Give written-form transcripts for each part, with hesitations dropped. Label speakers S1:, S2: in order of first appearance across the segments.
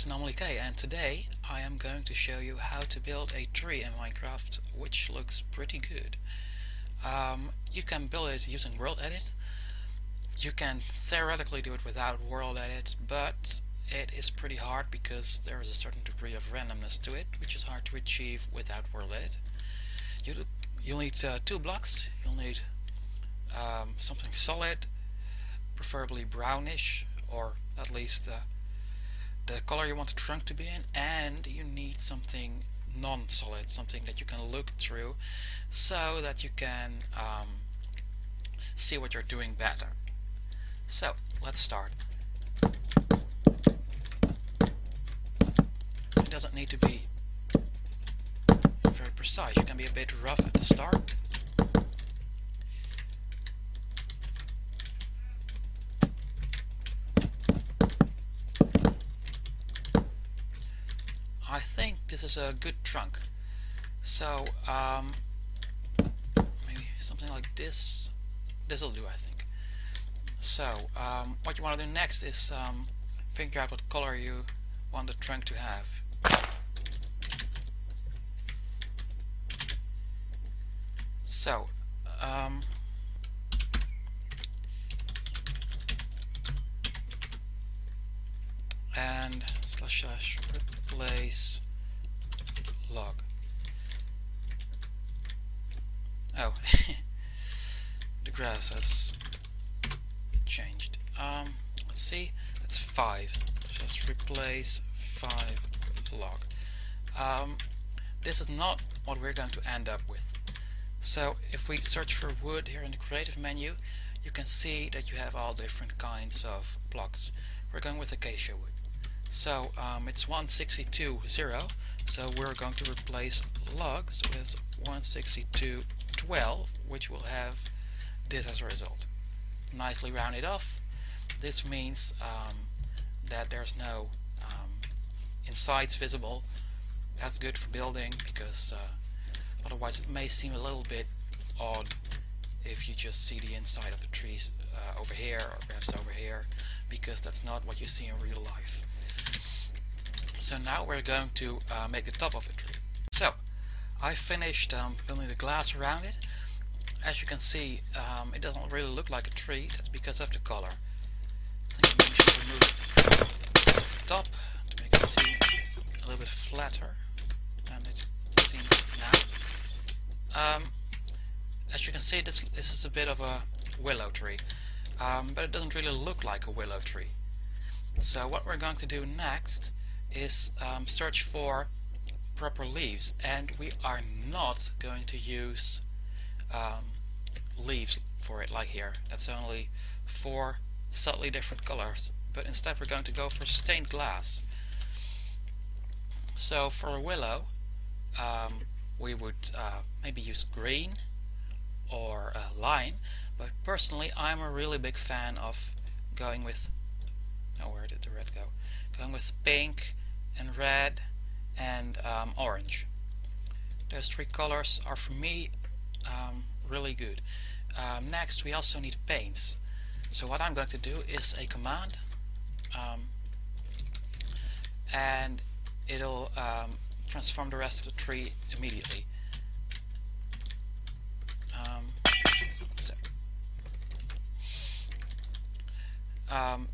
S1: host Anomaly K, and today I am going to show you how to build a tree in Minecraft, which looks pretty good. You can build it using World Edit. You can theoretically do it without World Edit, but it is pretty hard because there is a certain degree of randomness to it, which is hard to achieve without World Edit. You'll need 2 blocks. You'll need something solid, preferably brownish, or at least the color you want the trunk to be in, and you need something non-solid, something that you can look through so that you can see what you're doing better. So let's start. It doesn't need to be very precise. You can be a bit rough at the start. I think this is a good trunk, so maybe something like this. This'll do, I think. So what you want to do next is figure out what color you want the trunk to have. So and / replace log. Oh, the grass has changed. Let's see, that's 5. Just replace 5 log. This is not what we're going to end up with. So if we search for wood here in the creative menu, you can see that you have all different kinds of blocks. We're going with acacia wood. So it's 162.0, so we're going to replace logs with 162.12, which will have this as a result. Nicely rounded off. This means that there's no insides visible. That's good for building, because otherwise it may seem a little bit odd if you just see the inside of the trees over here, or perhaps over here, because that's not what you see in real life. So now we're going to make the top of the tree. So I finished building the glass around it. As you can see, it doesn't really look like a tree. That's because of the color. I think we should remove the top to make it seem a little bit flatter than it seems now. As you can see, this is a bit of a willow tree, but it doesn't really look like a willow tree. So what we're going to do next is search for proper leaves, and we are not going to use leaves for it like here. That's only 4 subtly different colors, but instead we're going to go for stained glass. So for a willow we would maybe use green or lime, but personally I'm a really big fan of going with, oh, where did the red go? Going with pink and red and orange. Those 3 colors are for me really good. Next we also need paints. So what I'm going to do is a command, and it'll transform the rest of the tree immediately.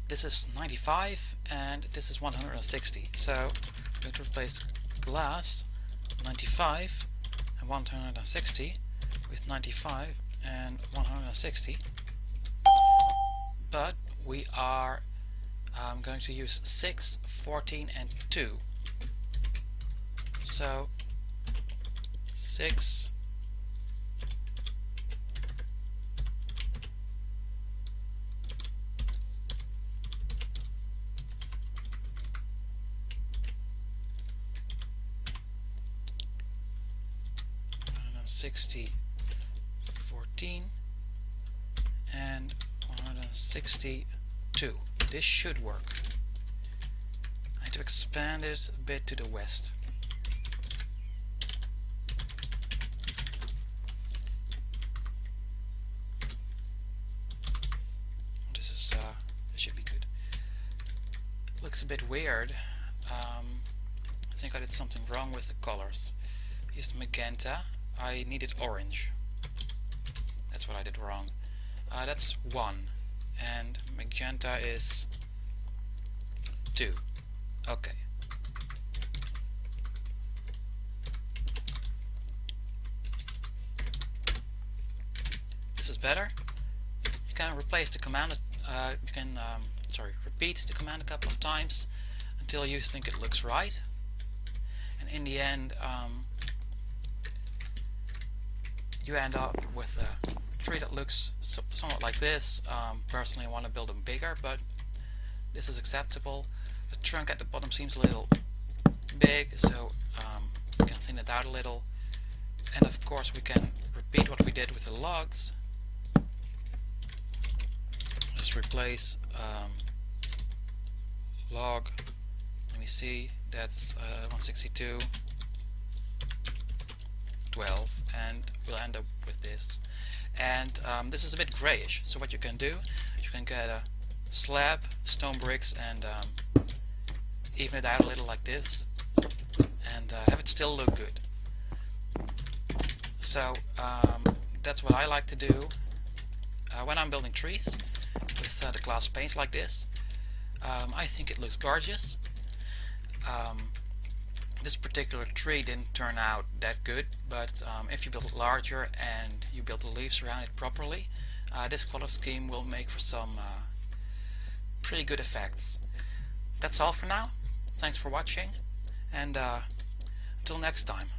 S1: This is 95 and this is 160. So I'm going to replace glass 95 and 160 with 95 and 160. But we are going to use 6, 14 and 2. So 6, and 60, 14 and 162. This should work. I need to expand it a bit to the west. This should be good. Looks a bit weird I think I did something wrong with the colors. I used magenta. I needed orange. That's what I did wrong. That's 1. And magenta is 2. Okay. This is better. You can replace the command. You can repeat the command a couple of times until you think it looks right. And in the end, you end up with a tree that looks somewhat like this. Personally, I want to build them bigger, but this is acceptable. The trunk at the bottom seems a little big, so we can thin it out a little. And of course, we can repeat what we did with the logs. Let's replace log. Let me see. That's 162. 12, and we'll end up with this. And this is a bit grayish, so what you can do, you can get a slab, stone bricks, and even it out a little like this, and have it still look good. So that's what I like to do when I'm building trees with the glass panes like this. I think it looks gorgeous. This particular tree didn't turn out that good, but if you build it larger and you build the leaves around it properly, this color scheme will make for some pretty good effects. That's all for now. Thanks for watching, and until next time.